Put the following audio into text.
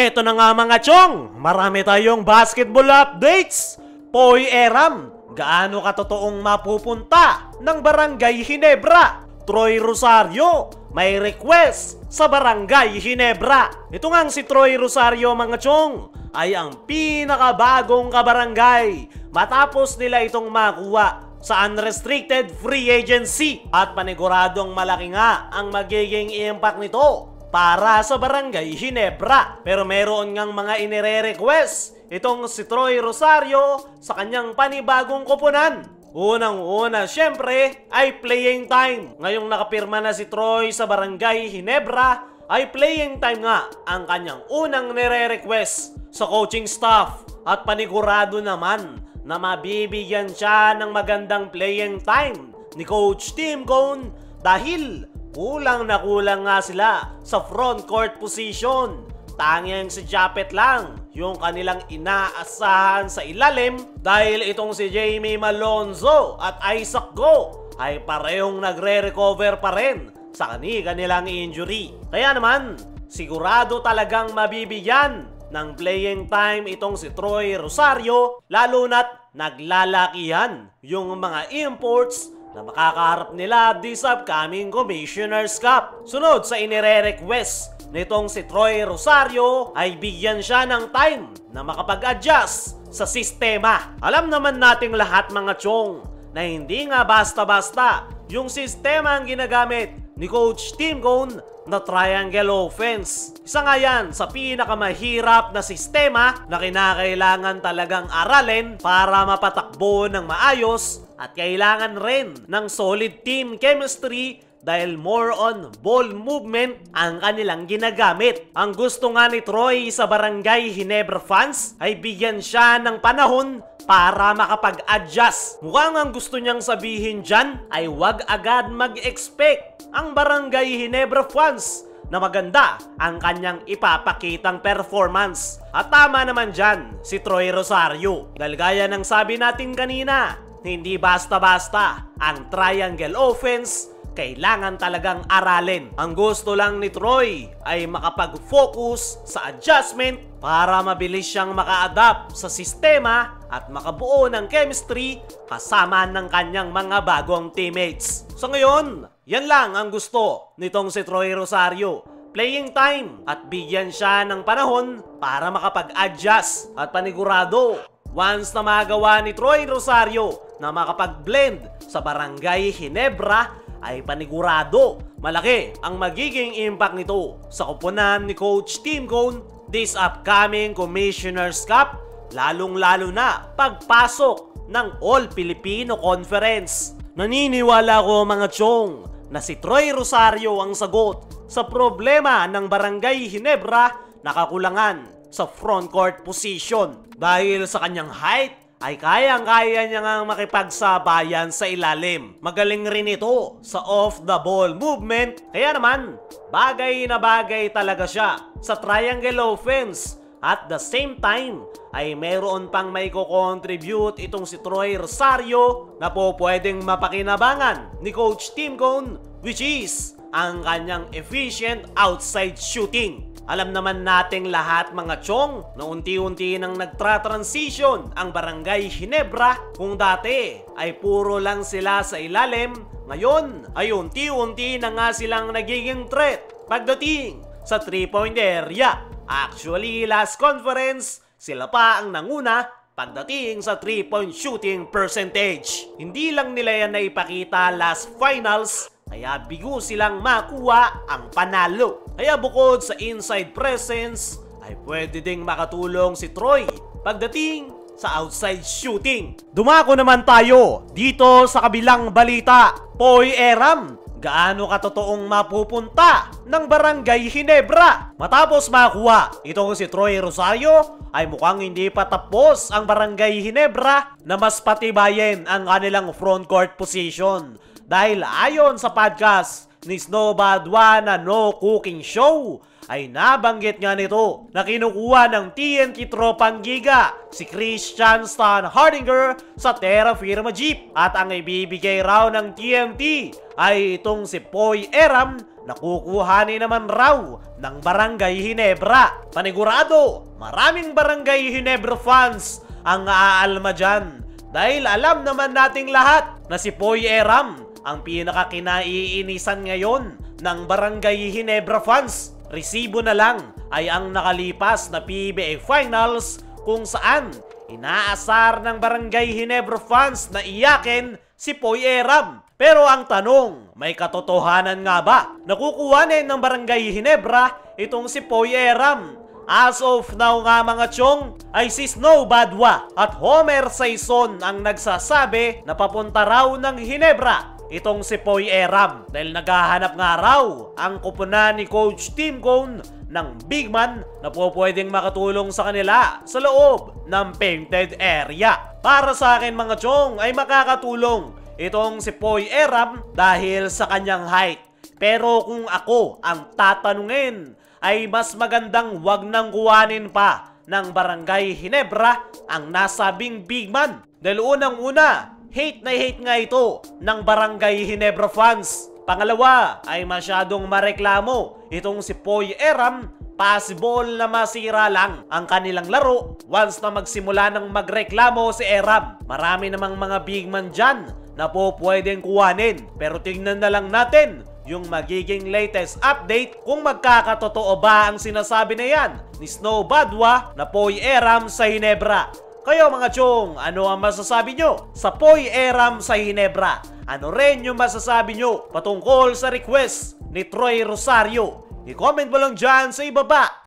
Eto na nga mga chong, marami tayong basketball updates. Poy Eram, gaano katotoong mapupunta ng Barangay Ginebra? Troy Rosario, may request sa Barangay Ginebra. Ito ngang si Troy Rosario mga chong, ay ang pinakabagong kabarangay matapos nila itong makuha sa unrestricted free agency. At paniguradong malaki nga ang magiging impact nito para sa Barangay Ginebra. Pero meron ngang mga inire-request itong si Troy Rosario sa kanyang panibagong koponan. Unang-una syempre ay playing time. Ngayong nakapirma na si Troy sa Barangay Ginebra, ay playing time nga ang kanyang unang nire-request sa coaching staff. At panigurado naman na mabibigyan siya ng magandang playing time ni Coach Tim Cone dahil kulang na kulang nga sila sa front court position. Tanging si Japet lang yung kanilang inaasahan sa ilalim dahil itong si Jamie Malonzo at Isaac Go ay parehong nagre-recover pa rin sa kanilang injury. Kaya naman, sigurado talagang mabibigyan ng playing time itong si Troy Rosario, lalo na't naglalakihan yung mga imports na makakaharap nila this upcoming Commissioner's Cup. Sunod sa inire-request nitong si Troy Rosario ay bigyan siya ng time na makapag-adjust sa sistema. Alam naman nating lahat mga chong na hindi nga basta-basta yung sistema ang ginagamit ni Coach Tim Cone na triangle offense. Isa nga yan sa pinakamahirap na sistema na kinakailangan talagang aralin para mapatakbo ng maayos at kailangan rin ng solid team chemistry dahil more on ball movement ang kanilang ginagamit. Ang gusto nga ni Troy sa Barangay Ginebra fans ay bigyan siya ng panahon para makapag-adjust. Mukhang ang gusto niyang sabihin dyan ay wag agad mag-expect ang Barangay Ginebra fans na maganda ang kanyang ipapakitang performance. At tama naman dyan si Troy Rosario. Dahil gaya ng sabi natin kanina, hindi basta-basta ang triangle offense, kailangan talagang aralin. Ang gusto lang ni Troy ay makapag-focus sa adjustment para mabilis siyang maka-adapt sa sistema at makabuo ng chemistry kasama ng kanyang mga bagong teammates. So ngayon, yan lang ang gusto nitong si Troy Rosario. Playing time at bigyan siya ng panahon para makapag-adjust. At panigurado, once na magawa ni Troy Rosario na makapag-blend sa Barangay Ginebra, ay panigurado malaki ang magiging impact nito sa koponan ni Coach Tim Cone this upcoming Commissioner's Cup, lalong-lalo na pagpasok ng All-Filipino Conference. Naniniwala ko mga chong na si Troy Rosario ang sagot sa problema ng Barangay Ginebra na kakulangan sa front court position. Dahil sa kanyang height, ay kayang-kaya niya nga makipagsabayan sa ilalim. Magaling rin ito sa off-the-ball movement. Kaya naman, bagay na bagay talaga siya sa triangle offense. At the same time, ay meron pang may ko-contribute itong si Troy Rosario na po pwedeng mapakinabangan ni Coach Tim Cone, which is ang kanyang efficient outside shooting. Alam naman nating lahat mga chong na unti-unti nang nagtra-transition ang Barangay Ginebra. Kung dati ay puro lang sila sa ilalim, ngayon ay unti-unti na nga silang nagiging threat pagdating sa 3-point area. Actually, last conference, sila pa ang nanguna pagdating sa 3-point shooting percentage. Hindi lang nila yan naipakita last finals, kaya bigo silang makuha ang panalo. Kaya bukod sa inside presence, ay pwede ding makatulong si Troy pagdating sa outside shooting. Dumako naman tayo dito sa kabilang balita. Poy Eram, gaano katotoong mapupunta ng Barangay Ginebra? Matapos makuha itong si Troy Rosario, ay mukhang hindi pa tapos ang Barangay Ginebra na mas patibayin ang kanilang front court position. Dahil ayon sa podcast ni Snow Badwa na No Cooking Show, ay nabanggit nga nito na kinukuha ng TNT tropang Giga si Christian Stan Hardinger sa Terra Firma Jeep at ang ibibigay raw ng TNT ay itong si Poy Eram na kukuhanin naman raw ng Barangay Ginebra. Panigurado, maraming Barangay Ginebra fans ang aalma dyan dahil alam naman nating lahat na si Poy Eram ang pinakakinaiinisan ngayon ng Barangay Ginebra fans. Resibo na lang ay ang nakalipas na PBA Finals kung saan inaasar ng Barangay Ginebra fans na iyakin si Poy Eram. Pero ang tanong, may katotohanan nga ba? Nakukuhanin ng Barangay Ginebra itong si Poy Eram. As of now nga mga chong, ay si Snow Badwa at Homer Saison ang nagsasabi na papunta raw ng Ginebra itong si Poy Eram dahil naghahanap nga raw ang kupunan ni Coach Tim Cone ng big man na pwedeng makatulong sa kanila sa loob ng painted area. Para sa akin mga chong ay makakatulong itong si Poy Eram dahil sa kanyang height. Pero kung ako ang tatanungin ay mas magandang wag nang kuhanin pa ng Barangay Ginebra ang nasabing big man. Dahil unang-una, hate na hate nga ito ng Barangay Ginebra fans. Pangalawa ay masyadong mareklamo itong si Poy Eram. Possible na masira lang ang kanilang laro once na magsimula ng magreklamo si Eram. Marami namang mga big man dyan na pwedeng kuhanin. Pero tingnan na lang natin yung magiging latest update kung magkakatotoo ba ang sinasabi na yan ni Snow Badwa na Poy Eram sa Ginebra. Kayo mga chong, ano ang masasabi nyo sa Poy Eram sa Ginebra? Ano rin yung masasabi nyo patungkol sa request ni Troy Rosario? I-comment mo lang dyan sa ibaba.